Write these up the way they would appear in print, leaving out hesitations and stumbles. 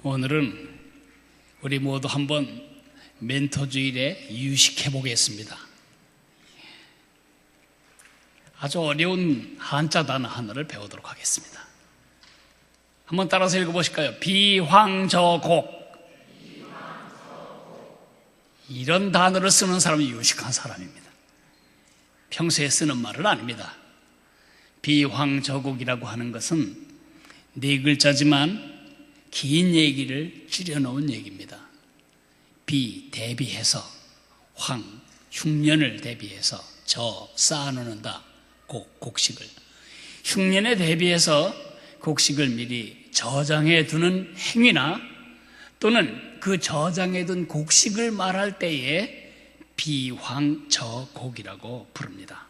오늘은 우리 모두 한번 멘토주일에 유식해 보겠습니다. 아주 어려운 한자 단어 하나를 배우도록 하겠습니다. 한번 따라서 읽어보실까요? 비황저곡. 이런 단어를 쓰는 사람이 유식한 사람입니다. 평소에 쓰는 말은 아닙니다. 비황저곡이라고 하는 것은 네 글자지만 긴 얘기를 줄여놓은 얘기입니다. 비, 대비해서, 황, 흉년을 대비해서, 저, 쌓아놓는다, 곡식을. 흉년에 대비해서 곡식을 미리 저장해 두는 행위나 또는 그 저장해 둔 곡식을 말할 때에 비황저곡이라고 부릅니다.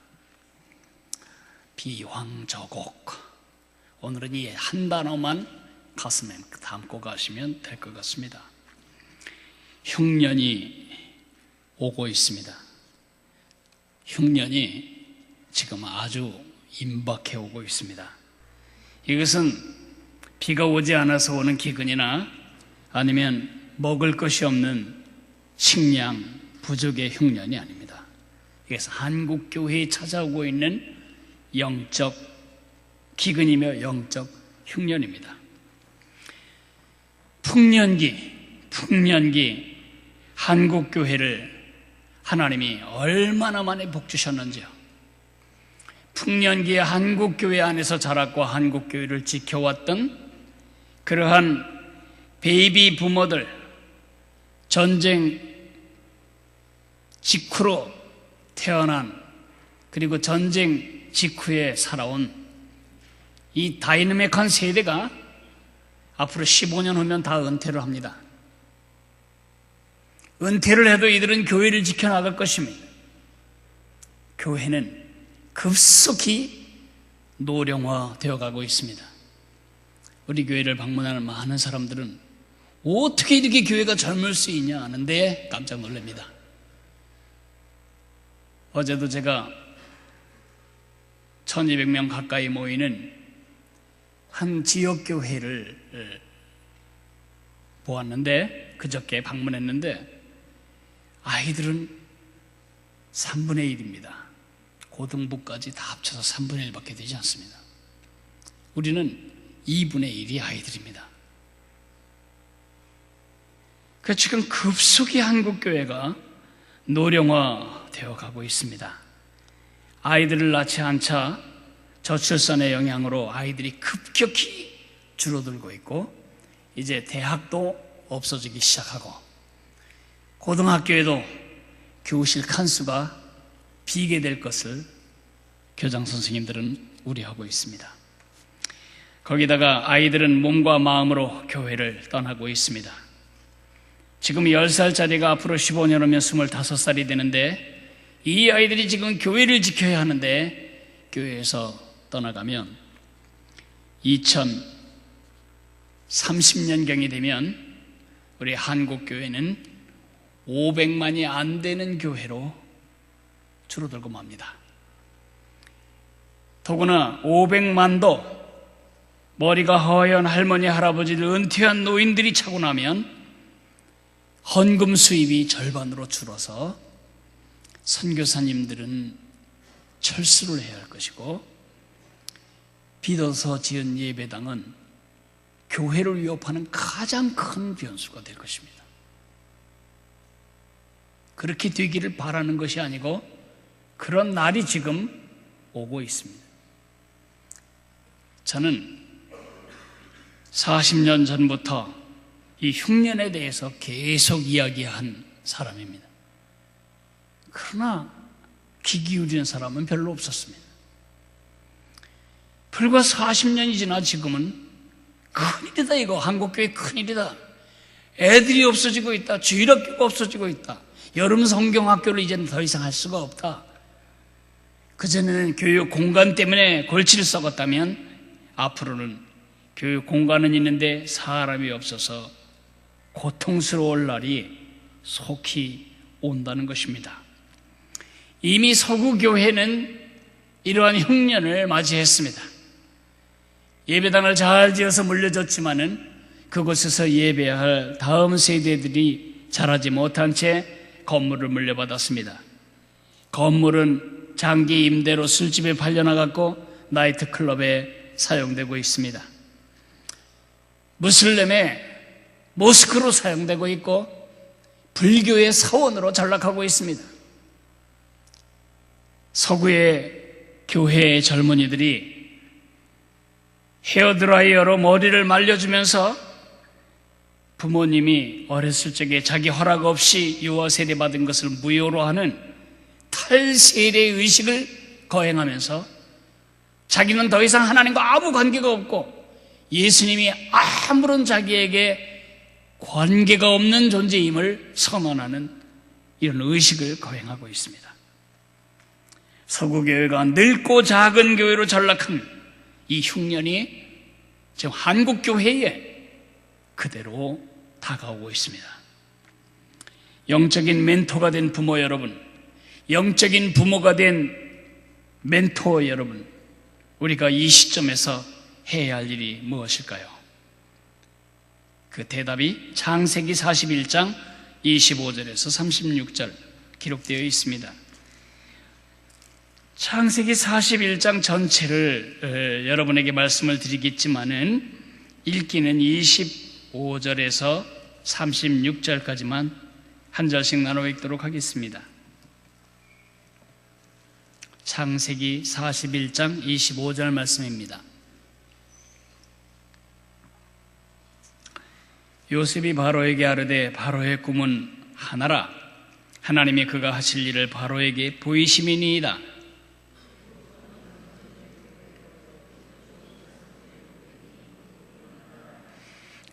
비황저곡. 오늘은 이 한 단어만 가슴에 담고 가시면 될 것 같습니다. 흉년이 오고 있습니다. 흉년이 지금 아주 임박해 오고 있습니다. 이것은 비가 오지 않아서 오는 기근이나 아니면 먹을 것이 없는 식량 부족의 흉년이 아닙니다. 이것은 한국교회에 찾아오고 있는 영적 기근이며 영적 흉년입니다. 풍년기 한국교회를 하나님이 얼마나 많이 복 주셨는지요. 풍년기에 한국교회 안에서 자랐고 한국교회를 지켜왔던 그러한 베이비 부모들, 전쟁 직후로 태어난 그리고 전쟁 직후에 살아온 이 다이내믹한 세대가 앞으로 15년 후면 다 은퇴를 합니다. 은퇴를 해도 이들은 교회를 지켜나갈 것입니다. 교회는 급속히 노령화되어 가고 있습니다. 우리 교회를 방문하는 많은 사람들은 어떻게 이렇게 교회가 젊을 수 있냐 하는데 깜짝 놀랍니다. 어제도 제가 1200명 가까이 모이는 한 지역교회를 보았는데, 그저께 방문했는데 아이들은 3분의 1입니다. 고등부까지 다 합쳐서 3분의 1밖에 되지 않습니다. 우리는 2분의 1이 아이들입니다. 그래서 지금 급속히 한국교회가 노령화되어 가고 있습니다. 아이들을 낳지 않자 저출산의 영향으로 아이들이 급격히 줄어들고 있고, 이제 대학도 없어지기 시작하고 고등학교에도 교실 칸수가 비게 될 것을 교장 선생님들은 우려하고 있습니다. 거기다가 아이들은 몸과 마음으로 교회를 떠나고 있습니다. 지금 10살짜리가 앞으로 15년 후면 25살이 되는데, 이 아이들이 지금 교회를 지켜야 하는데 교회에서 떠나가면 2030년경이 되면 우리 한국교회는 500만이 안 되는 교회로 줄어들고 맙니다. 더구나 500만도 머리가 허연 할머니, 할아버지들, 은퇴한 노인들이 차고 나면 헌금 수입이 절반으로 줄어서 선교사님들은 철수를 해야 할 것이고, 빚어서 지은 예배당은 교회를 위협하는 가장 큰 변수가 될 것입니다. 그렇게 되기를 바라는 것이 아니고 그런 날이 지금 오고 있습니다. 저는 40년 전부터 이 흉년에 대해서 계속 이야기한 사람입니다. 그러나 귀 기울이는 사람은 별로 없었습니다. 불과 40년이 지나 지금은 큰일이다, 이거. 한국교회 큰일이다. 애들이 없어지고 있다. 주일학교가 없어지고 있다. 여름 성경학교를 이제는 더 이상 할 수가 없다. 그전에는 교육 공간 때문에 골치를 썩었다면 앞으로는 교육 공간은 있는데 사람이 없어서 고통스러울 날이 속히 온다는 것입니다. 이미 서구교회는 이러한 흉년을 맞이했습니다. 예배당을 잘 지어서 물려줬지만은 그곳에서 예배해야 할 다음 세대들이 자라지 못한 채 건물을 물려받았습니다. 건물은 장기 임대로 술집에 팔려나갔고 나이트클럽에 사용되고 있습니다. 무슬림의 모스크로 사용되고 있고 불교의 사원으로 전락하고 있습니다. 서구의 교회의 젊은이들이 헤어드라이어로 머리를 말려주면서 부모님이 어렸을 적에 자기 허락 없이 유아 세례받은 것을 무효로 하는 탈세례 의식을 거행하면서 자기는 더 이상 하나님과 아무 관계가 없고 예수님이 아무런 자기에게 관계가 없는 존재임을 선언하는 이런 의식을 거행하고 있습니다. 서구교회가 늙고 작은 교회로 전락한 이 흉년이 지금 한국교회에 그대로 다가오고 있습니다. 영적인 멘토가 된 부모 여러분, 영적인 부모가 된 멘토 여러분, 우리가 이 시점에서 해야 할 일이 무엇일까요? 그 대답이 창세기 41장 25절에서 36절 기록되어 있습니다. 창세기 41장 전체를 여러분에게 말씀을 드리겠지만은 읽기는 25절에서 36절까지만 한 절씩 나눠 읽도록 하겠습니다. 창세기 41장 25절 말씀입니다. 요셉이 바로에게 아르되 바로의 꿈은 하나라. 하나님이 그가 하실 일을 바로에게 보이심이니이다.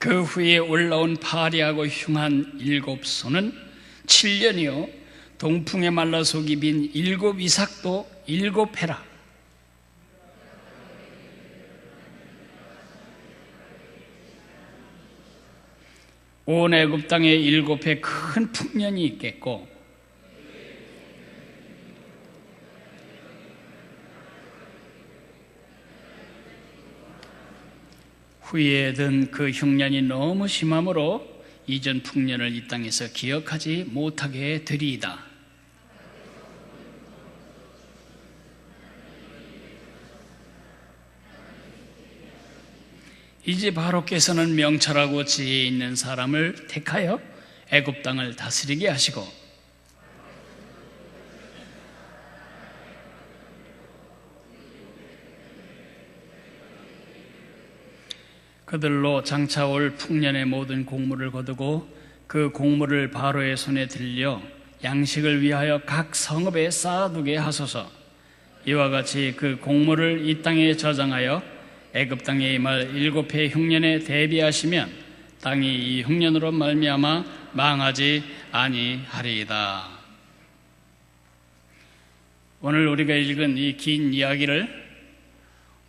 그 후에 올라온 파리하고 흉한 7소는 7년이요 동풍에 말라 속이 빈 7 이삭도 7 해라. 온 애굽 땅에 7해 큰 풍년이 있겠고 후에 든 그 흉년이 너무 심함으로 이전 풍년을 이 땅에서 기억하지 못하게 되리이다. 이제 바로께서는 명철하고 지혜 있는 사람을 택하여 애굽 땅을 다스리게 하시고 그들로 장차 올 풍년의 모든 곡물을 거두고 그 곡물을 바로의 손에 들려 양식을 위하여 각 성읍에 쌓아두게 하소서. 이와 같이 그 곡물을 이 땅에 저장하여 애굽 땅에 임할 7해 흉년에 대비하시면 땅이 이 흉년으로 말미암아 망하지 아니하리이다. 오늘 우리가 읽은 이 긴 이야기를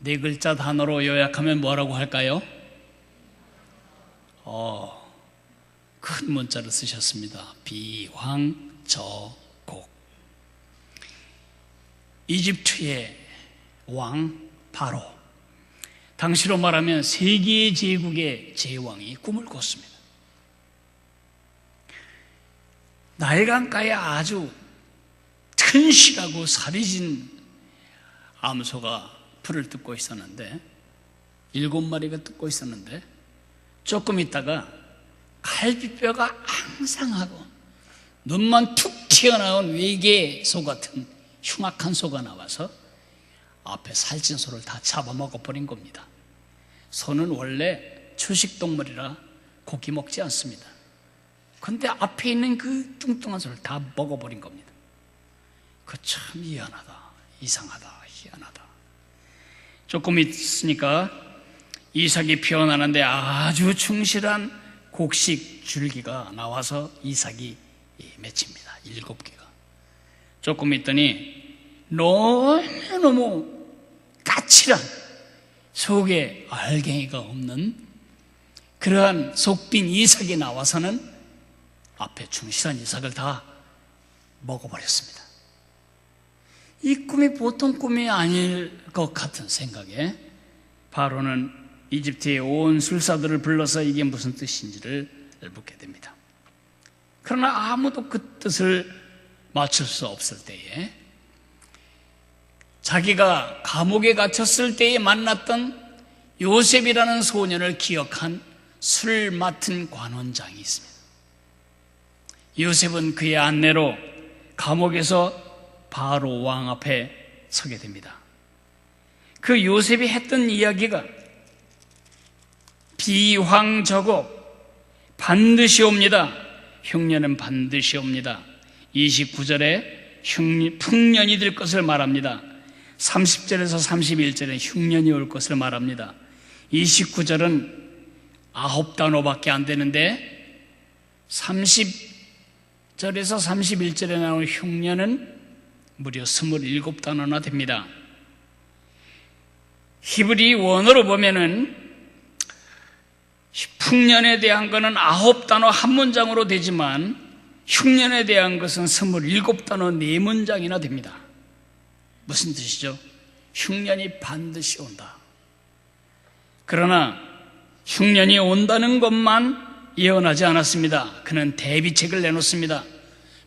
4글자 단어로 요약하면 뭐라고 할까요? 큰 문자를 쓰셨습니다. 비황저곡. 이집트의 왕 바로, 당시로 말하면 세계 제국의 제왕이 꿈을 꿨습니다. 나일강가에 아주 튼실하고 살이 진 암소가 풀을 뜯고 있었는데 7마리가 뜯고 있었는데 조금 있다가 갈비뼈가 앙상하고 눈만 툭 튀어나온 외계소 같은 흉악한 소가 나와서 앞에 살찐 소를 다 잡아먹어버린 겁니다. 소는 원래 초식동물이라 고기 먹지 않습니다. 그런데 앞에 있는 그 뚱뚱한 소를 다 먹어버린 겁니다. 그 참 희한하다, 이상하다, 희한하다. 조금 있으니까 이삭이 피어나는데 아주 충실한 곡식 줄기가 나와서 이삭이 맺힙니다. 7개가. 조금 있더니 너무너무 까칠한 속에 알갱이가 없는 그러한 속빈 이삭이 나와서는 앞에 충실한 이삭을 다 먹어버렸습니다. 이 꿈이 보통 꿈이 아닐 것 같은 생각에 바로는 이집트의 온 술사들을 불러서 이게 무슨 뜻인지를 묻게 됩니다. 그러나 아무도 그 뜻을 맞출 수 없을 때에 자기가 감옥에 갇혔을 때에 만났던 요셉이라는 소년을 기억한 술 맡은 관원장이 있습니다. 요셉은 그의 안내로 감옥에서 바로 왕 앞에 서게 됩니다. 그 요셉이 했던 이야기가 비황저곡 반드시 옵니다. 흉년은 반드시 옵니다. 29절에 풍년이 될 것을 말합니다. 30절에서 31절에 흉년이 올 것을 말합니다. 29절은 9단어밖에 안 되는데 30절에서 31절에 나오는 흉년은 무려 27단어나 됩니다. 히브리 원어로 보면은 풍년에 대한 것은 9단어 한 문장으로 되지만 흉년에 대한 것은 27단어 4문장이나 됩니다. 무슨 뜻이죠? 흉년이 반드시 온다. 그러나 흉년이 온다는 것만 예언하지 않았습니다. 그는 대비책을 내놓습니다.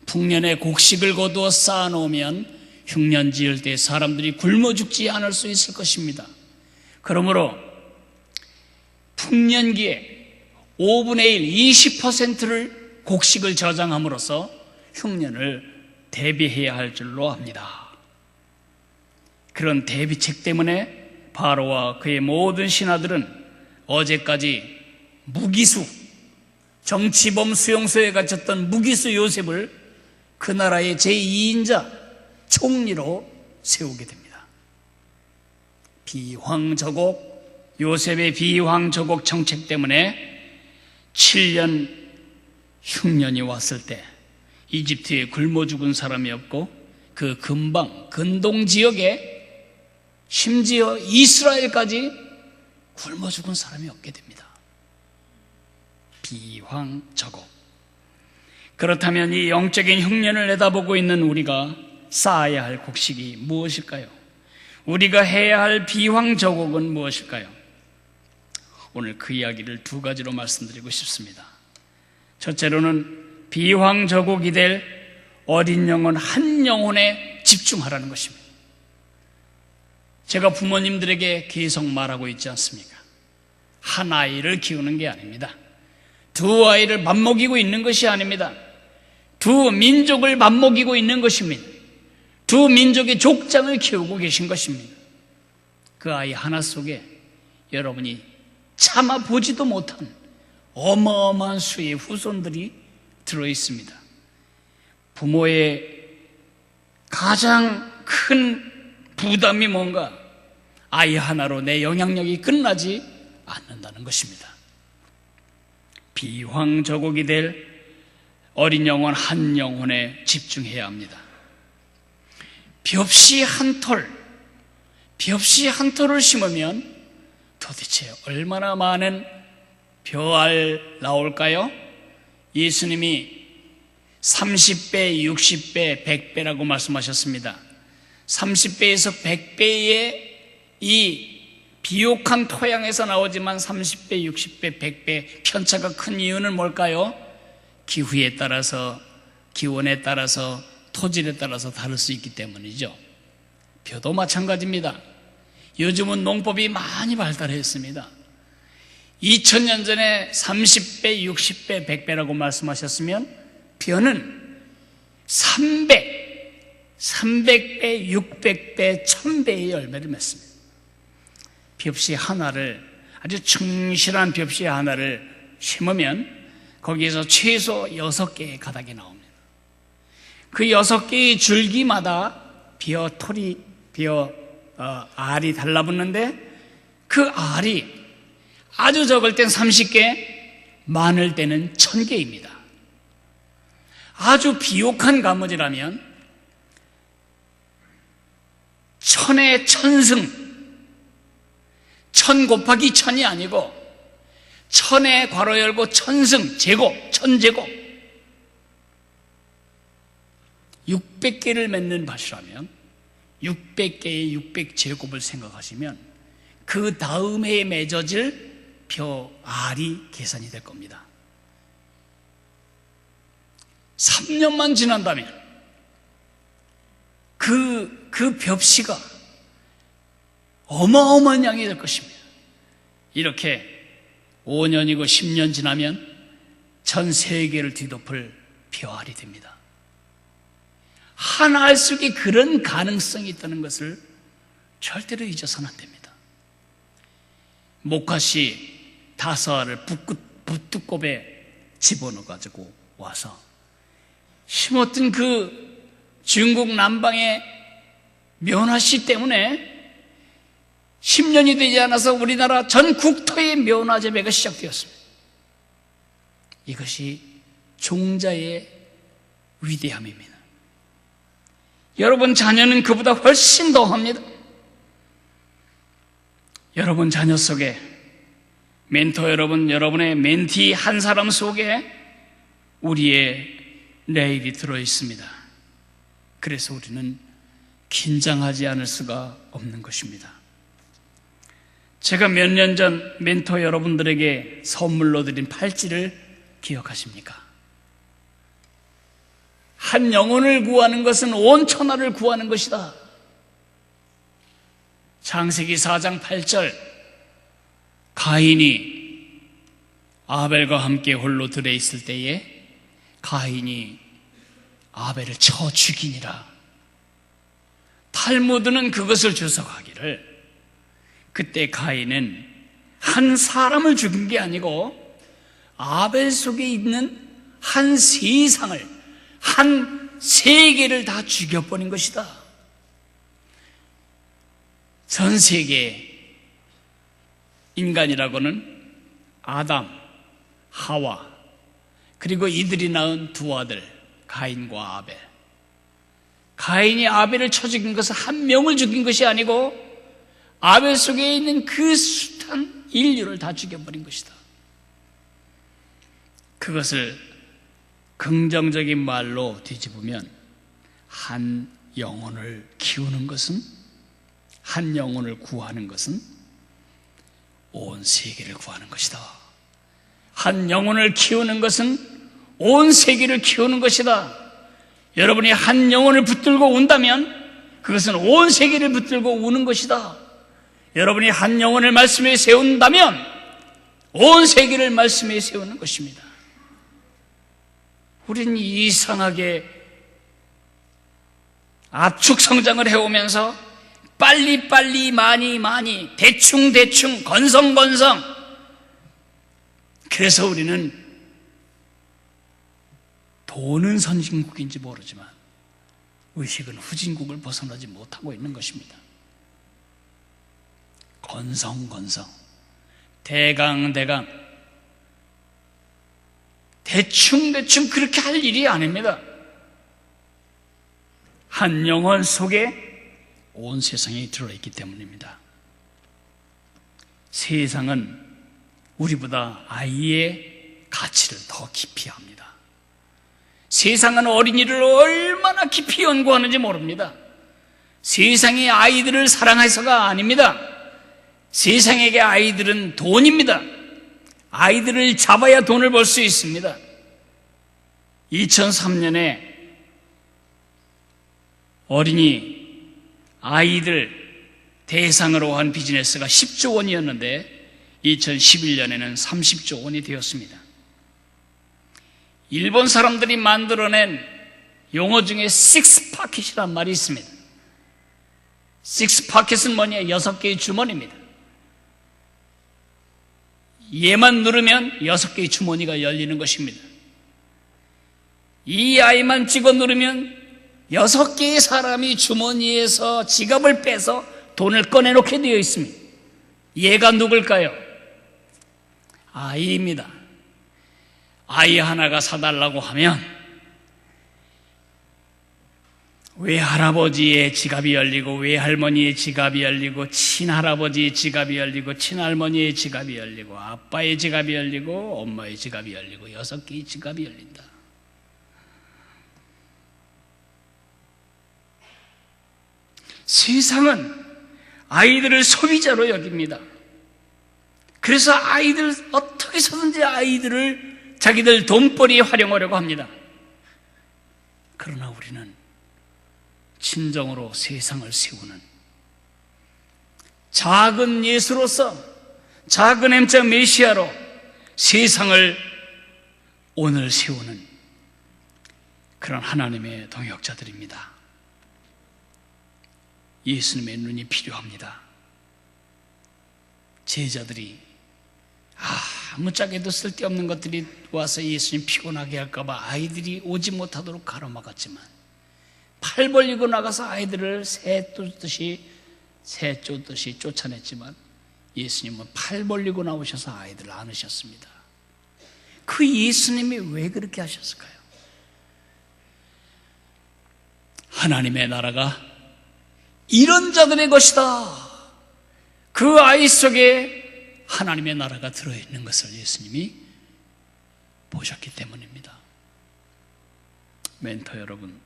풍년에 곡식을 거두어 쌓아놓으면 흉년 지을 때 사람들이 굶어 죽지 않을 수 있을 것입니다. 그러므로 풍년기에 5분의 1, 20%를 곡식을 저장함으로써 흉년을 대비해야 할 줄로 압니다. 그런 대비책 때문에 바로와 그의 모든 신하들은 어제까지 무기수, 정치범 수용소에 갇혔던 무기수 요셉을 그 나라의 제2인자 총리로 세우게 됩니다. 비황저곡, 요셉의 비황저곡 정책 때문에 7년 흉년이 왔을 때 이집트에 굶어 죽은 사람이 없고 그 근동 지역에 심지어 이스라엘까지 굶어 죽은 사람이 없게 됩니다. 비황저곡. 그렇다면 이 영적인 흉년을 내다보고 있는 우리가 쌓아야 할 곡식이 무엇일까요? 우리가 해야 할 비황저곡은 무엇일까요? 오늘 그 이야기를 두 가지로 말씀드리고 싶습니다. 첫째로는 비황저곡이 될 어린 영혼 한 영혼에 집중하라는 것입니다. 제가 부모님들에게 계속 말하고 있지 않습니까? 한 아이를 키우는 게 아닙니다. 두 아이를 맘먹이고 있는 것이 아닙니다. 두 민족을 맘먹이고 있는 것입니다. 두 민족의 족장을 키우고 계신 것입니다. 그 아이 하나 속에 여러분이 차마 보지도 못한 어마어마한 수의 후손들이 들어있습니다. 부모의 가장 큰 부담이 뭔가? 아이 하나로 내 영향력이 끝나지 않는다는 것입니다. 비황저곡이 될 어린 영혼 한 영혼에 집중해야 합니다. 벽시 한 톨을 심으면 도대체 얼마나 많은 벼알 나올까요? 예수님이 30배, 60배, 100배라고 말씀하셨습니다. 30배에서 100배의 이 비옥한 토양에서 나오지만 30배, 60배, 100배 편차가 큰 이유는 뭘까요? 기후에 따라서, 기온에 따라서, 토질에 따라서 다를 수 있기 때문이죠. 벼도 마찬가지입니다. 요즘은 농법이 많이 발달했습니다. 2000년 전에 30배, 60배, 100배라고 말씀하셨으면 벼는 300배, 600배, 1000배의 열매를 맺습니다. 벽시 하나를, 아주 충실한 벽시 하나를 심으면 거기에서 최소 6개의 가닥이 나옵니다. 그 6개의 줄기마다 알이 달라붙는데 그 알이 아주 적을 땐 30개, 많을 때는 1000개입니다. 아주 비옥한 가무지라면 1000의 1000승, 1000 곱하기 1000이 아니고 1000에 괄호 열고 1000승, 제곱, 1000제곱 600개를 맺는 밭이라면 600개의 600제곱을 생각하시면 그 다음 해에 맺어질 벼알이 계산이 될 겁니다. 3년만 지난다면 그 벽시가 어마어마한 양이 될 것입니다. 이렇게 5년이고 10년 지나면 전 세계를 뒤덮을 벼알이 됩니다. 한 알 속에 그런 가능성이 있다는 것을 절대로 잊어서는 안 됩니다. 목화씨 5알을 붓두껍에 집어넣어가지고 와서 심었던 그 중국 남방의 면화씨 때문에 10년이 되지 않아서 우리나라 전 국토의 면화 재배가 시작되었습니다. 이것이 종자의 위대함입니다. 여러분 자녀는 그보다 훨씬 더 합니다. 여러분 자녀 속에 멘토 여러분, 여러분의 멘티 한 사람 속에 우리의 내일이 들어있습니다. 그래서 우리는 긴장하지 않을 수가 없는 것입니다. 제가 몇 년 전 멘토 여러분들에게 선물로 드린 팔찌를 기억하십니까? 한 영혼을 구하는 것은 온 천하를 구하는 것이다. 창세기 4장 8절, 가인이 아벨과 함께 홀로 들에 있을 때에 가인이 아벨을 쳐 죽이니라. 탈무드는 그것을 주석하기를 그때 가인은 한 사람을 죽인 게 아니고 아벨 속에 있는 한 세상을, 한 세계를 다 죽여버린 것이다. 전 세계 인간이라고는 아담, 하와, 그리고 이들이 낳은 두 아들 가인과 아벨. 가인이 아벨을 쳐 죽인 것은 한 명을 죽인 것이 아니고 아벨 속에 있는 그 숱한 인류를 다 죽여버린 것이다. 그것을 긍정적인 말로 뒤집으면 한 영혼을 키우는 것은, 한 영혼을 구하는 것은 온 세계를 구하는 것이다. 한 영혼을 키우는 것은 온 세계를 키우는 것이다. 여러분이 한 영혼을 붙들고 운다면 그것은 온 세계를 붙들고 우는 것이다. 여러분이 한 영혼을 말씀에 세운다면 온 세계를 말씀에 세우는 것입니다. 우리는 이상하게 압축 성장을 해오면서 빨리빨리 많이 대충 건성건성, 그래서 우리는 돈은 선진국인지 모르지만 의식은 후진국을 벗어나지 못하고 있는 것입니다. 건성, 대강, 대충 그렇게 할 일이 아닙니다. 한 영혼 속에 온 세상이 들어있기 때문입니다. 세상은 우리보다 아이의 가치를 더 깊이 합니다. 세상은 어린이를 얼마나 깊이 연구하는지 모릅니다. 세상의 아이들을 사랑해서가 아닙니다. 세상에게 아이들은 돈입니다. 아이들을 잡아야 돈을 벌 수 있습니다. 2003년에 어린이 아이들 대상으로 한 비즈니스가 10조 원이었는데 2011년에는 30조 원이 되었습니다. 일본 사람들이 만들어낸 용어 중에 식스파켓이란 말이 있습니다. 식스파켓은 뭐냐? 6개의 주머니입니다. 얘만 누르면 6개의 주머니가 열리는 것입니다. 이 아이만 찍어 누르면 6개의 사람이 주머니에서 지갑을 빼서 돈을 꺼내놓게 되어 있습니다. 얘가 누굴까요? 아이입니다. 아이 하나가 사달라고 하면 외할아버지의 지갑이 열리고 외할머니의 지갑이 열리고 친할아버지의 지갑이 열리고 친할머니의 지갑이 열리고 아빠의 지갑이 열리고 엄마의 지갑이 열리고 6개의 지갑이 열린다. 세상은 아이들을 소비자로 여깁니다. 그래서 어떻게 해서든지 아이들을 자기들 돈벌이에 활용하려고 합니다. 그러나 우리는 진정으로 세상을 세우는 작은 예수로서, 작은 M자 메시아로 세상을 오늘 세우는 그런 하나님의 동역자들입니다. 예수님의 눈이 필요합니다. 제자들이 아무짝에도 쓸데없는 것들이 와서 예수님 피곤하게 할까봐 아이들이 오지 못하도록 가로막았지만, 팔 벌리고 나가서 아이들을 새 쫓듯이 쫓아냈지만, 예수님은 팔 벌리고 나오셔서 아이들을 안으셨습니다. 그 예수님이 왜 그렇게 하셨을까요? 하나님의 나라가 이런 자들의 것이다. 그 아이 속에 하나님의 나라가 들어있는 것을 예수님이 보셨기 때문입니다. 멘토 여러분,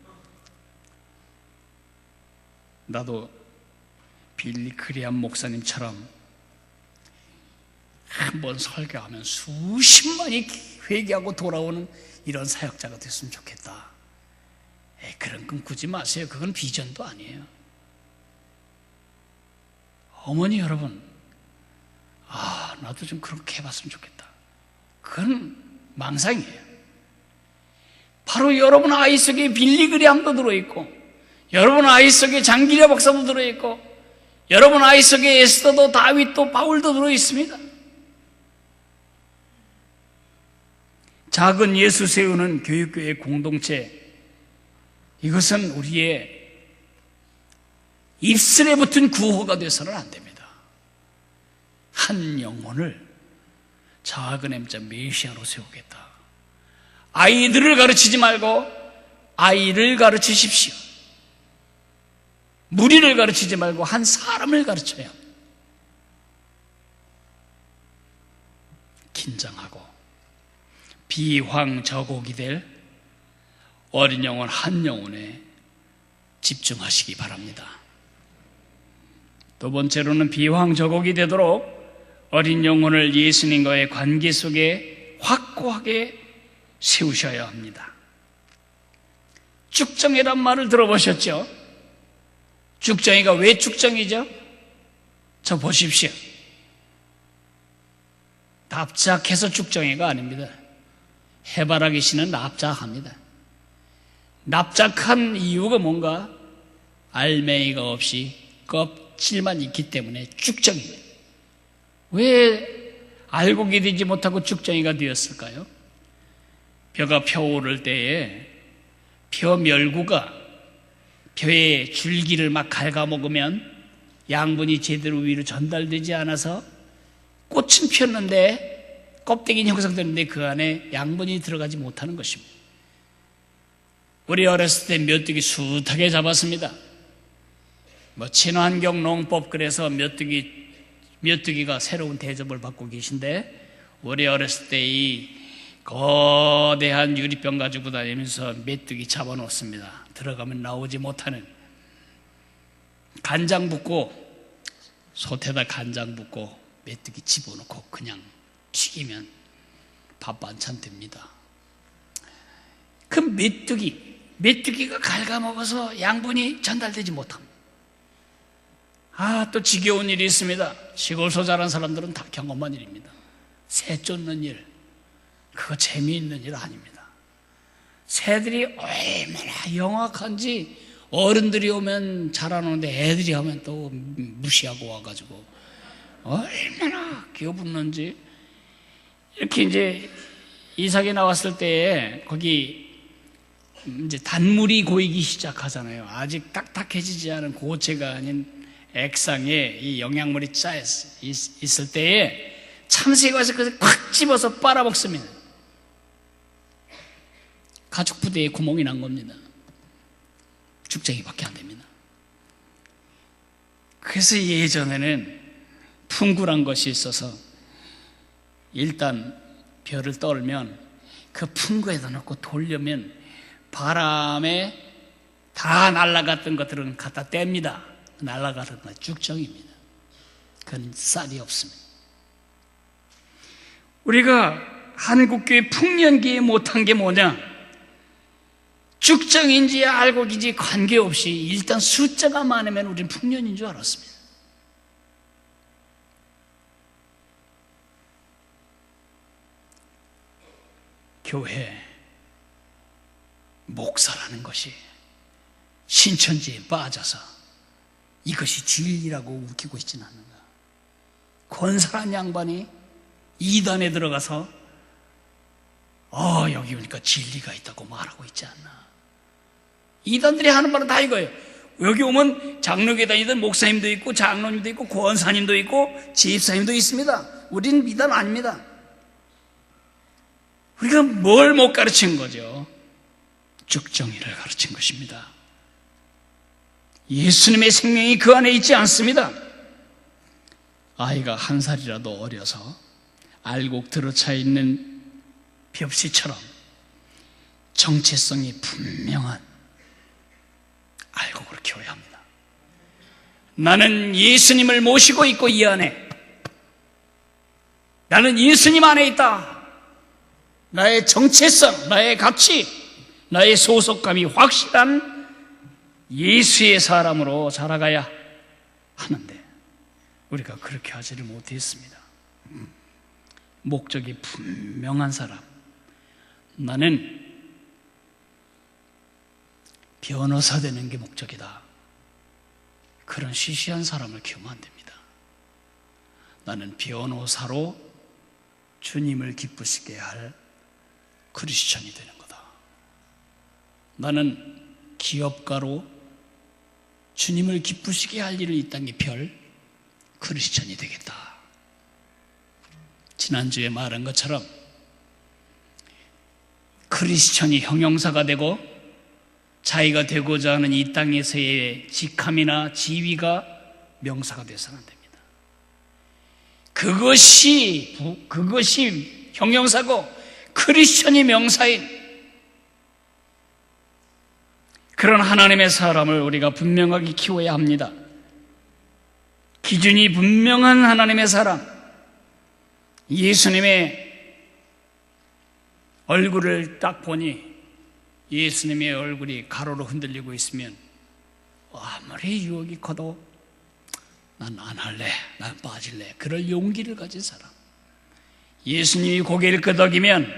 나도 빌리 그레함 목사님처럼 한번 설교하면 수십만이 회개하고 돌아오는 이런 사역자가 됐으면 좋겠다. 그런 꿈 꾸지 마세요. 그건 비전도 아니에요. 어머니 여러분, 나도 좀 그렇게 해봤으면 좋겠다. 그건 망상이에요. 바로 여러분 아이 속에 빌리 그레함도 들어있고, 여러분 아이 속에 장기려 박사도 들어있고, 여러분 아이 속에 에스더도 다윗도 바울도 들어있습니다. 작은 예수 세우는 교육교회 공동체, 이것은 우리의 입술에 붙은 구호가 돼서는 안 됩니다. 한 영혼을 작은 M자 메시아로 세우겠다. 아이들을 가르치지 말고 아이를 가르치십시오. 무리를 가르치지 말고 한 사람을 가르쳐야 합니다. 긴장하고 비황저곡이 될 어린 영혼 한 영혼에 집중하시기 바랍니다. 두 번째로는 비황저곡이 되도록 어린 영혼을 예수님과의 관계 속에 확고하게 세우셔야 합니다. 쭉정이란 말을 들어보셨죠? 쭉정이가 왜 쭉정이죠? 저 보십시오. 납작해서 쭉정이가 아닙니다. 해바라기 씨는 납작합니다. 납작한 이유가 뭔가? 알맹이가 없이 껍질만 있기 때문에 쭉정이입니다. 왜 알곡이 되지 못하고 쭉정이가 되었을까요? 벼가 펴오를 때에 벼 멸구가 벼의 줄기를 막 갉아먹으면 양분이 제대로 위로 전달되지 않아서 꽃은 폈는데 껍데기는 형성되는데 그 안에 양분이 들어가지 못하는 것입니다. 우리 어렸을 때 메뚜기 숱하게 잡았습니다. 친환경 농법 그래서 메뚜기가 새로운 대접을 받고 계신데, 우리 어렸을 때 이 거대한 유리병 가지고 다니면서 메뚜기 잡아놓습니다. 들어가면 나오지 못하는. 간장 붓고, 솥에다 간장 붓고 메뚜기 집어넣고 그냥 튀기면 밥 반찬 됩니다. 그 메뚜기가 갉아먹어서 양분이 전달되지 못합니다. 또 지겨운 일이 있습니다. 시골서 자란 사람들은 다 경험한 일입니다. 새 쫓는 일, 그거 재미있는 일 아닙니다. 새들이 얼마나 영악한지 어른들이 오면 잘하는데 애들이 하면 또 무시하고 와가지고 얼마나 기어붙는지. 이렇게 이제 이삭이 나왔을 때에 거기 이제 단물이 고이기 시작하잖아요. 아직 딱딱해지지 않은 고체가 아닌 액상에 이 영양물이 짜 있을 때에 참새가 와서 그걸 콱 집어서 빨아먹습니다. 가죽 부대에 구멍이 난 겁니다. 죽쟁이밖에 안 됩니다. 그래서 예전에는 풍구란 것이 있어서 일단 벼를 떨면 그 풍구에다 넣고 돌려면 바람에 다 날아갔던 것들은 갖다 뗍니다. 날아가는 건 쭉정입니다. 그건 쌀이 없습니다. 우리가 한국교회 풍년기에 못한 게 뭐냐? 죽정인지 알곡인지 관계없이 일단 숫자가 많으면 우리는 풍년인 줄 알았습니다. 교회 목사라는 것이 신천지에 빠져서 이것이 진리라고 웃기고 있지는 않는가. 권사란 양반이 이단에 들어가서 여기 오니까 진리가 있다고 말하고 있지 않나. 이단들이 하는 말은 다 이거예요. 여기 오면 장로교에 다니던 목사님도 있고 장로님도 있고 권사님도 있고 집사님도 있습니다. 우리는 이단 아닙니다. 우리가 뭘 못 가르친 거죠? 죽정의를 가르친 것입니다. 예수님의 생명이 그 안에 있지 않습니다. 아이가 1살이라도 어려서 알곡 들어차 있는 벽시처럼 정체성이 분명한 알곡으로 키워야 합니다. 나는 예수님을 모시고 있고 이 안에 나는 예수님 안에 있다. 나의 정체성, 나의 가치, 나의 소속감이 확실한 예수의 사람으로 자라가야 하는데 우리가 그렇게 하지를 못했습니다. 목적이 분명한 사람, 나는 변호사 되는 게 목적이다. 그런 시시한 사람을 키우면 안 됩니다. 나는 변호사로 주님을 기쁘시게 할 크리스천이 되는 거다. 나는 기업가로 주님을 기쁘시게 할 일을 이 땅에 펼 크리스천이 되겠다. 지난주에 말한 것처럼 크리스천이 형용사가 되고 자기가 되고자 하는 이 땅에서의 직함이나 지위가 명사가 되어서는 안 됩니다. 그것이 형용사고 크리스천이 명사인 그런 하나님의 사람을 우리가 분명하게 키워야 합니다. 기준이 분명한 하나님의 사람, 예수님의 얼굴을 딱 보니 예수님의 얼굴이 가로로 흔들리고 있으면 아무리 유혹이 커도 난 안 할래, 난 빠질래, 그럴 용기를 가진 사람. 예수님이 고개를 끄덕이면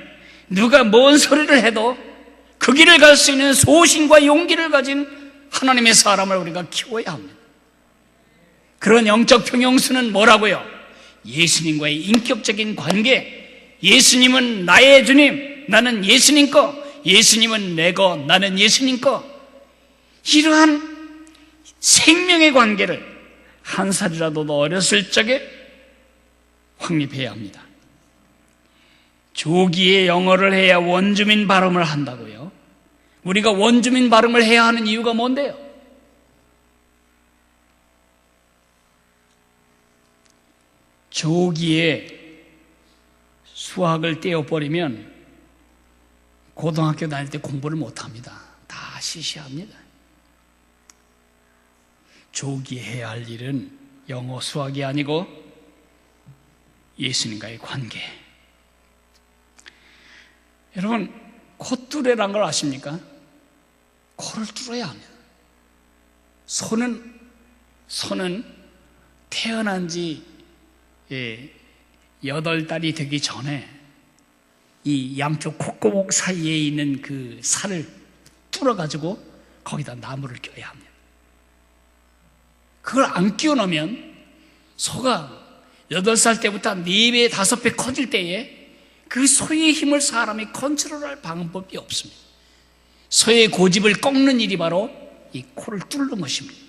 누가 뭔 소리를 해도 그 길을 갈 수 있는 소신과 용기를 가진 하나님의 사람을 우리가 키워야 합니다. 그런 영적 평형수는 뭐라고요? 예수님과의 인격적인 관계. 예수님은 나의 주님, 나는 예수님 거. 예수님은 내 거, 나는 예수님 거. 이러한 생명의 관계를 1살이라도 더 어렸을 적에 확립해야 합니다. 조기에 영어를 해야 원주민 발음을 한다고요. 우리가 원주민 발음을 해야 하는 이유가 뭔데요? 조기에 수학을 떼어버리면 고등학교 다닐 때 공부를 못합니다. 다 시시합니다. 조기에 해야 할 일은 영어, 수학이 아니고 예수님과의 관계. 여러분, 콧뚜레란 걸 아십니까? 코를 뚫어야 합니다. 소는 태어난 지 8달이 되기 전에 이 양쪽 콧구멍 사이에 있는 그 살을 뚫어가지고 거기다 나무를 껴야 합니다. 그걸 안 끼워 놓으면 소가 8살 때부터 4배, 5배 커질 때에 그 소의 힘을 사람이 컨트롤할 방법이 없습니다. 소의 고집을 꺾는 일이 바로 이 코를 뚫는 것입니다.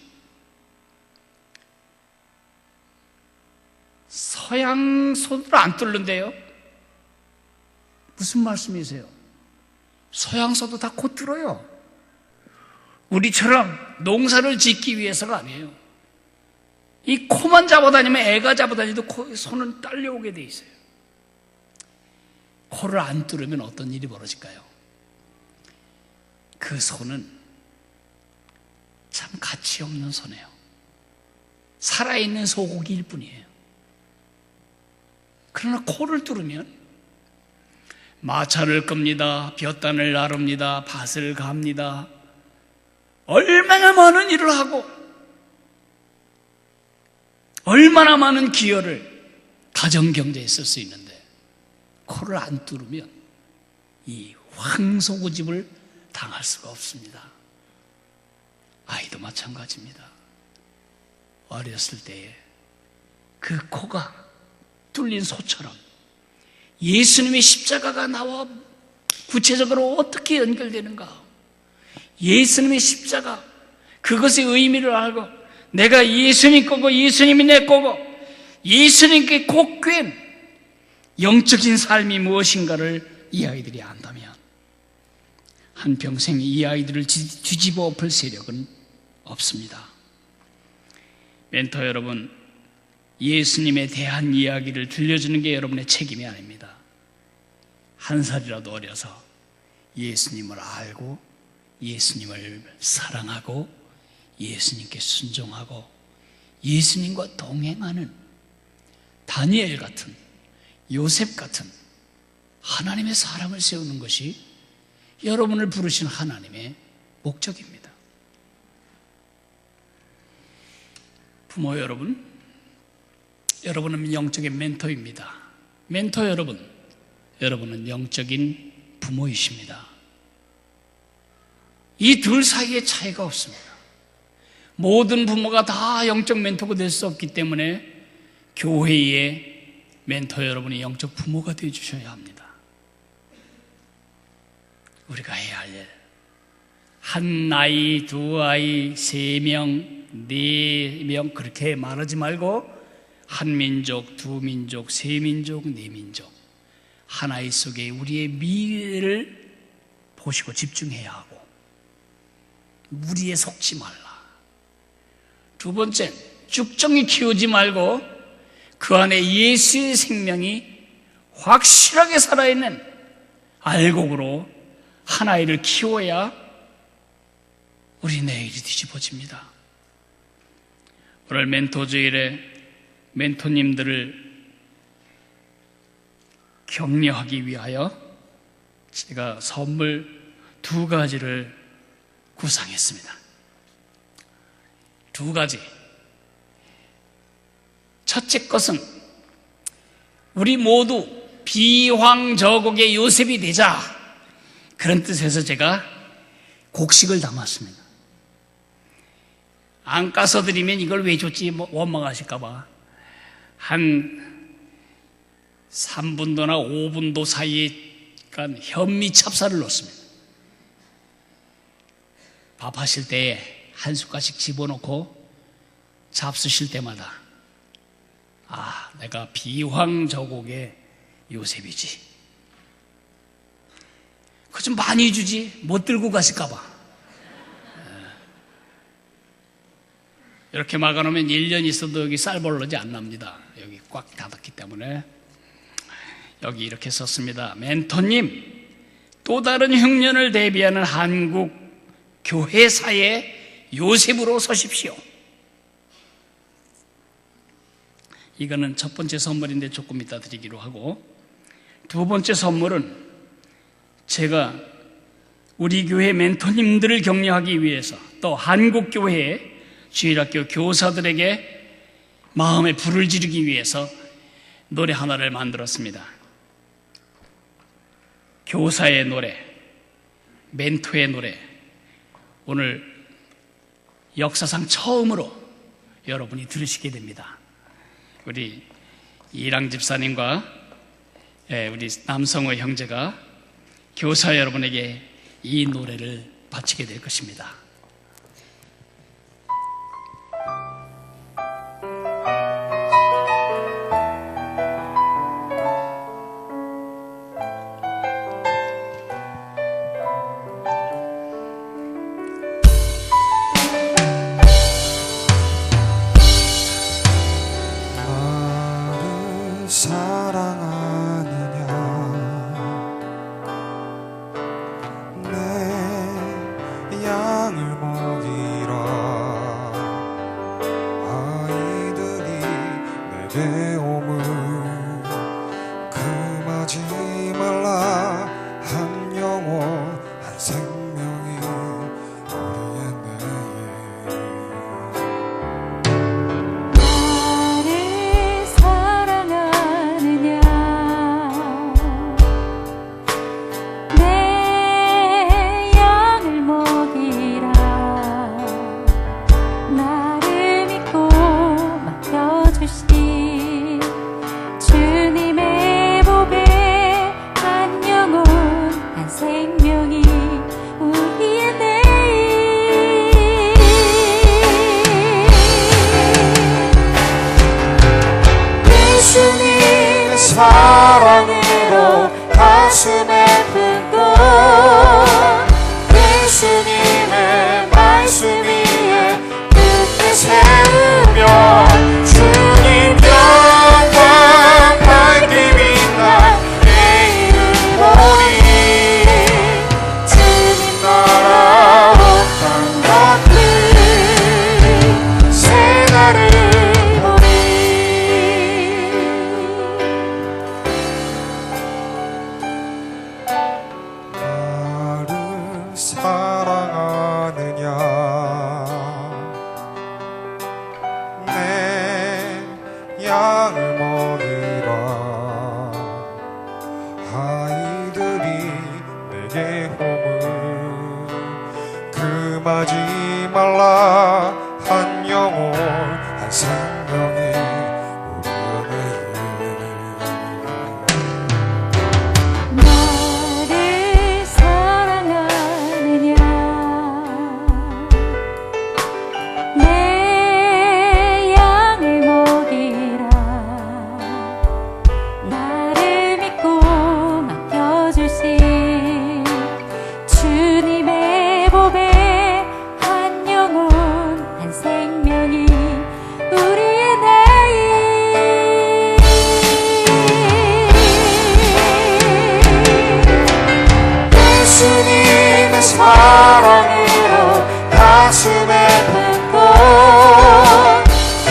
서양 소들 안 뚫는데요? 무슨 말씀이세요? 서양 소도 다 코 뚫어요. 우리처럼 농사를 짓기 위해서가 아니에요. 이 코만 잡아다니면 애가 잡아다니도 손은 딸려오게 돼 있어요. 코를 안 뚫으면 어떤 일이 벌어질까요? 그 소는 참 가치 없는 소네요. 살아있는 소고기일 뿐이에요. 그러나 코를 뚫으면 마차를 끕니다. 볕단을 나릅니다. 밭을 갑니다. 얼마나 많은 일을 하고 얼마나 많은 기여를 가정경제에 쓸 수 있는데 코를 안 뚫으면 이 황소고집을 당할 수가 없습니다. 아이도 마찬가지입니다. 어렸을 때에 그 코가 뚫린 소처럼 예수님의 십자가가 나와 구체적으로 어떻게 연결되는가? 예수님의 십자가, 그것의 의미를 알고 내가 예수님 거고 예수님이 내 거고 예수님께 곱된 영적인 삶이 무엇인가를 이 아이들이 안다면 한평생 이 아이들을 뒤집어 엎을 세력은 없습니다. 멘토 여러분, 예수님에 대한 이야기를 들려주는 게 여러분의 책임이 아닙니다. 한 살이라도 어려서 예수님을 알고 예수님을 사랑하고 예수님께 순종하고 예수님과 동행하는 다니엘 같은, 요셉 같은 하나님의 사람을 세우는 것이 여러분을 부르신 하나님의 목적입니다. 부모 여러분, 여러분은 영적인 멘토입니다. 멘토 여러분, 여러분은 영적인 부모이십니다. 이 둘 사이에 차이가 없습니다. 모든 부모가 다 영적 멘토가 될 수 없기 때문에 교회의 멘토 여러분이 영적 부모가 되어 주셔야 합니다. 우리가 해야 할 일, 한 아이, 두 아이, 3명, 4명 그렇게 말하지 말고 한 민족, 두 민족, 3민족, 4민족 한 아이 속에 우리의 미래를 보시고 집중해야 하고 무리에 속지 말라. 두 번째, 쭉정이 키우지 말고 그 안에 예수의 생명이 확실하게 살아있는 알곡으로 한 아이를 키워야 우리 내일이 뒤집어집니다. 오늘 멘토주일에 멘토님들을 격려하기 위하여 제가 선물 2가지를 구상했습니다. 2가지. 첫째 것은 우리 모두 비황저곡의 요셉이 되자, 그런 뜻에서 제가 곡식을 담았습니다. 안 까서 드리면 이걸 왜 줬지 원망하실까봐 한 3분도나 5분도 사이에 현미 찹쌀을 넣습니다. 밥 하실 때 한 숟가락씩 집어넣고 잡수실 때마다 아, 내가 비황저곡의 요셉이지. 그거 좀 많이 주지 못 들고 가실까봐. 이렇게 막아놓으면 1년 있어도 여기 쌀벌러지 안 납니다. 여기 꽉 닫았기 때문에. 여기 이렇게 썼습니다. 멘토님, 또 다른 흉년을 대비하는 한국 교회사의 요셉으로 서십시오. 이거는 첫 번째 선물인데 조금 이따 드리기로 하고, 두 번째 선물은 제가 우리 교회 멘토님들을 격려하기 위해서 또 한국 교회의 주일학교 교사들에게 마음의 불을 지르기 위해서 노래 하나를 만들었습니다. 교사의 노래, 멘토의 노래. 오늘 역사상 처음으로 여러분이 들으시게 됩니다. 우리 이랑 집사님과 우리 남성호 형제가 교사 여러분에게 이 노래를 바치게 될 것입니다. 사랑으로 가슴에 품고 예수님의 말씀 위에 굳게 세우며 주님 영광 밝게 빛나 내 이름 보니 주님 나라 온 것들 새 날을 보니 나를 사랑하느냐 내 양을 먹이라 아이들이 내게 오물 금하지 말라 한 영혼 한 생명이 우리의 나를 사랑하느냐 내 양을 먹이라 나를 믿고 맡겨주신 주님의 법에 한 영혼 한 생명이 우리의 내일 예수님의 사랑으로 가슴에 품고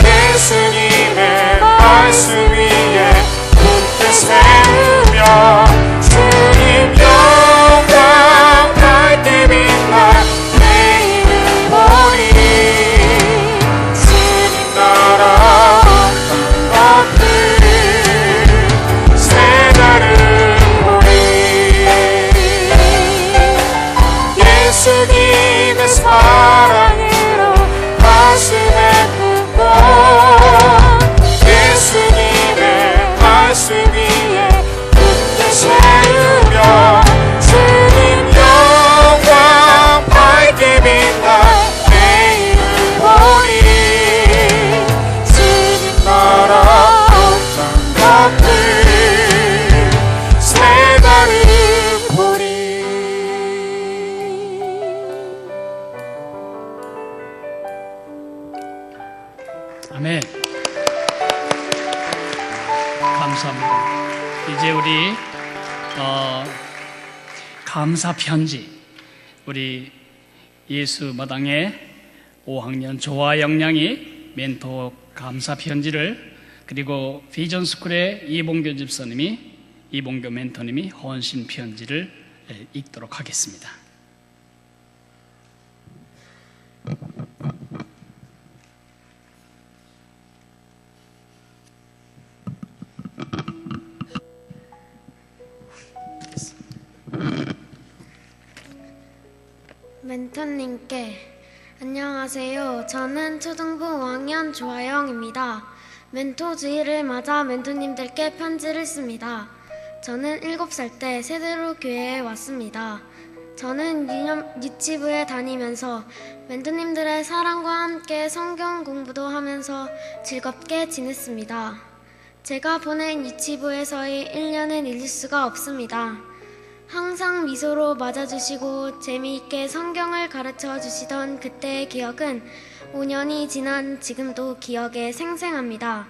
예수님의 말씀 위에 굳게 세우며 주님 영광 밝게 빛나 내 이름 보니 주님 나라 온 것들 새 날을 보니 예수님의 사랑으로 가슴에 품고 예수님의 말씀 위에 굳게 세우며 주님 영광 밝게 빛나 내 이름 보니 주님 나라 온 것들 새 날을 보니 아멘. 감사합니다. 이제 우리 감사 편지, 우리 예수 마당의 5학년 조아영 양이 멘토 감사 편지를, 그리고 비전 스쿨의 이봉교 집사님이, 이봉교 멘토님이 헌신 편지를 읽도록 하겠습니다. 멘토님께 안녕하세요. 저는 초등부 5학년 조아영입니다. 멘토 주일을 맞아 멘토님들께 편지를 씁니다. 저는 7살 때 세대로 교회에 왔습니다. 저는 유치부에 다니면서 멘토님들의 사랑과 함께 성경 공부도 하면서 즐겁게 지냈습니다. 제가 보낸 유치부에서의 1년은 잊을 수가 없습니다. 항상 미소로 맞아주시고 재미있게 성경을 가르쳐 주시던 그때의 기억은 5년이 지난 지금도 기억에 생생합니다.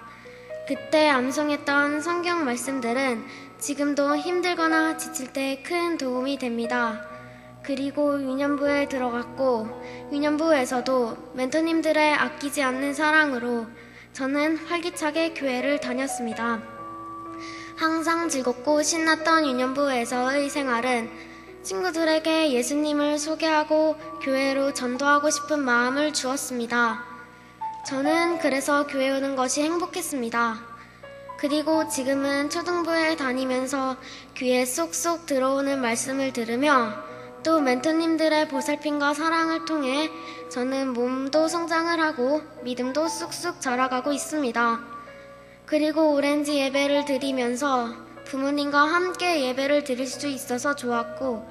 그때 암송했던 성경 말씀들은 지금도 힘들거나 지칠 때 큰 도움이 됩니다. 그리고 유년부에 들어갔고 유년부에서도 멘토님들의 아끼지 않는 사랑으로 저는 활기차게 교회를 다녔습니다. 항상 즐겁고 신났던 유년부에서의 생활은 친구들에게 예수님을 소개하고 교회로 전도하고 싶은 마음을 주었습니다. 저는 그래서 교회 오는 것이 행복했습니다. 그리고 지금은 초등부에 다니면서 귀에 쏙쏙 들어오는 말씀을 들으며 또 멘토님들의 보살핌과 사랑을 통해 저는 몸도 성장을 하고 믿음도 쑥쑥 자라가고 있습니다. 그리고 오렌지 예배를 드리면서 부모님과 함께 예배를 드릴 수 있어서 좋았고,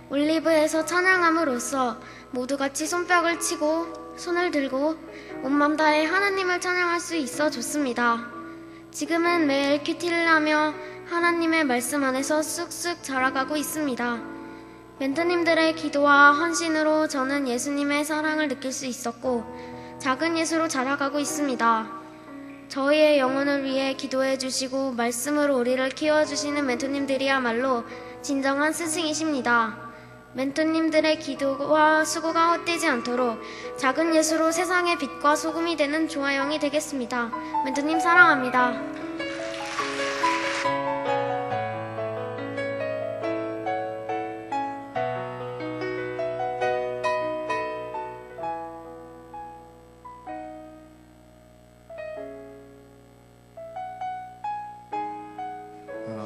올리브에서 찬양함으로써 모두 같이 손뼉을 치고 손을 들고 온맘 다해 하나님을 찬양할 수 있어 좋습니다. 지금은 매일 큐티를 하며 하나님의 말씀 안에서 쑥쑥 자라가고 있습니다. 멘토님들의 기도와 헌신으로 저는 예수님의 사랑을 느낄 수 있었고 작은 예수로 자라가고 있습니다. 저희의 영혼을 위해 기도해 주시고 말씀으로 우리를 키워주시는 멘토님들이야말로 진정한 스승이십니다. 멘토님들의 기도와 수고가 헛되지 않도록 작은 예수로 세상의 빛과 소금이 되는 조아영이 되겠습니다. 멘토님 사랑합니다.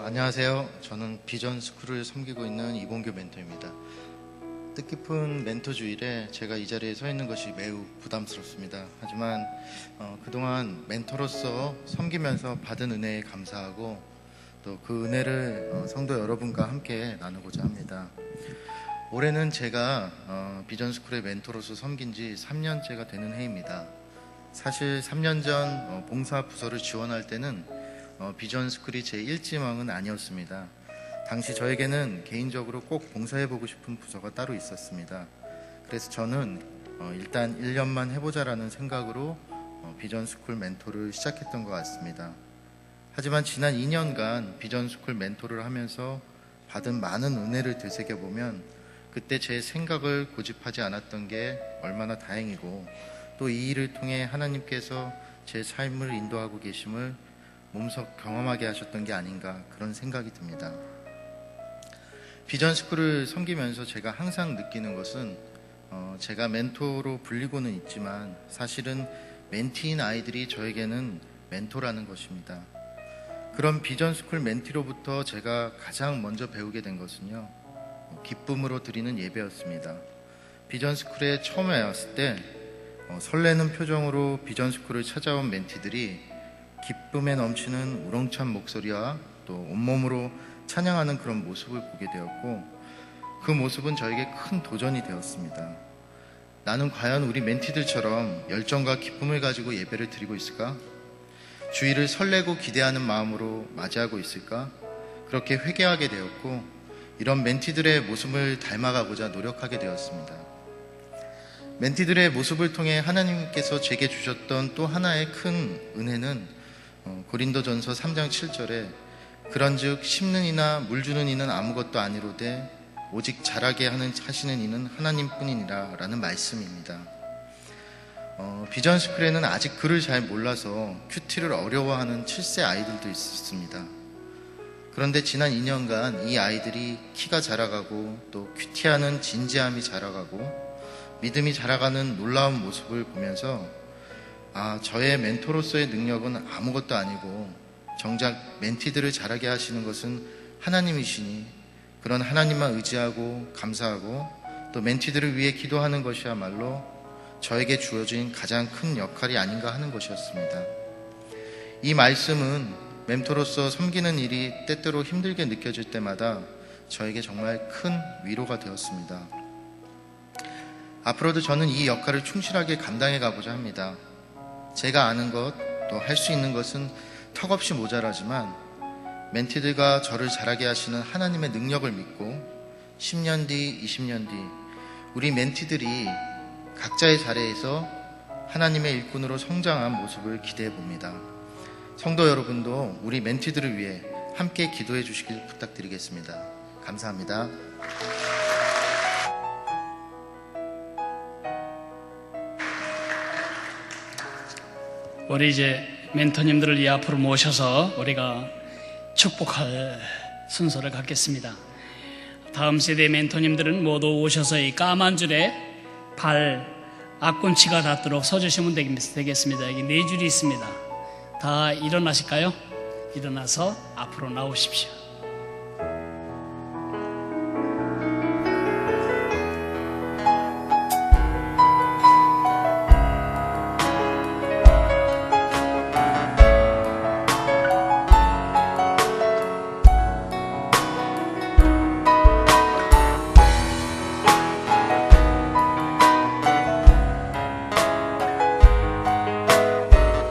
안녕하세요. 저는 비전 스쿨을 섬기고 있는 이봉규 멘토입니다. 뜻깊은 멘토 주일에 제가 이 자리에 서 있는 것이 매우 부담스럽습니다. 하지만 그동안 멘토로서 섬기면서 받은 은혜에 감사하고 또 그 은혜를 성도 여러분과 함께 나누고자 합니다. 올해는 제가 비전 스쿨의 멘토로서 섬긴 지 3년째가 되는 해입니다. 사실 3년 전 봉사 부서를 지원할 때는 비전 스쿨이 제 1지망은 아니었습니다. 당시 저에게는 개인적으로 꼭 봉사해보고 싶은 부서가 따로 있었습니다. 그래서 저는 일단 1년만 해보자라는 생각으로 비전 스쿨 멘토를 시작했던 것 같습니다. 하지만 지난 2년간 비전 스쿨 멘토를 하면서 받은 많은 은혜를 되새겨보면 그때 제 생각을 고집하지 않았던 게 얼마나 다행이고 또 이 일을 통해 하나님께서 제 삶을 인도하고 계심을 몸소 경험하게 하셨던 게 아닌가 그런 생각이 듭니다. 비전 스쿨을 섬기면서 제가 항상 느끼는 것은 제가 멘토로 불리고는 있지만 사실은 멘티인 아이들이 저에게는 멘토라는 것입니다. 그런 비전 스쿨 멘티로부터 제가 가장 먼저 배우게 된 것은요, 기쁨으로 드리는 예배였습니다. 비전 스쿨에 처음 왔을 때 설레는 표정으로 비전 스쿨을 찾아온 멘티들이 기쁨에 넘치는 우렁찬 목소리와 또 온몸으로 찬양하는 그런 모습을 보게 되었고 그 모습은 저에게 큰 도전이 되었습니다. 나는 과연 우리 멘티들처럼 열정과 기쁨을 가지고 예배를 드리고 있을까? 주일을 설레고 기대하는 마음으로 맞이하고 있을까? 그렇게 회개하게 되었고 이런 멘티들의 모습을 닮아가고자 노력하게 되었습니다. 멘티들의 모습을 통해 하나님께서 제게 주셨던 또 하나의 큰 은혜는 고린도전서 3장 7절에 그런즉 심는 이나 물 주는 이는 아무것도 아니로되 오직 자라게 하시는 이는 하나님뿐이니라 라는 말씀입니다. 비전 스쿨에는 아직 글을 잘 몰라서 큐티를 어려워하는 7세 아이들도 있었습니다. 그런데 지난 2년간 이 아이들이 키가 자라가고 또 큐티하는 진지함이 자라가고 믿음이 자라가는 놀라운 모습을 보면서 저의 멘토로서의 능력은 아무것도 아니고 정작 멘티들을 자라게 하시는 것은 하나님이시니 그런 하나님만 의지하고 감사하고 또 멘티들을 위해 기도하는 것이야말로 저에게 주어진 가장 큰 역할이 아닌가 하는 것이었습니다. 이 말씀은 멘토로서 섬기는 일이 때때로 힘들게 느껴질 때마다 저에게 정말 큰 위로가 되었습니다. 앞으로도 저는 이 역할을 충실하게 감당해 가고자 합니다. 제가 아는 것, 또 할 수 있는 것은 턱없이 모자라지만 멘티들과 저를 자라게 하시는 하나님의 능력을 믿고 10년 뒤, 20년 뒤 우리 멘티들이 각자의 자리에서 하나님의 일꾼으로 성장한 모습을 기대해 봅니다. 성도 여러분도 우리 멘티들을 위해 함께 기도해 주시길 부탁드리겠습니다. 감사합니다. 우리 이제 멘토님들을 이 앞으로 모셔서 우리가 축복할 순서를 갖겠습니다. 다음 세대 멘토님들은 모두 오셔서 이 까만 줄에 발 앞꿈치가 닿도록 서주시면 되겠습니다. 여기 4줄이 있습니다. 다 일어나실까요? 일어나서 앞으로 나오십시오.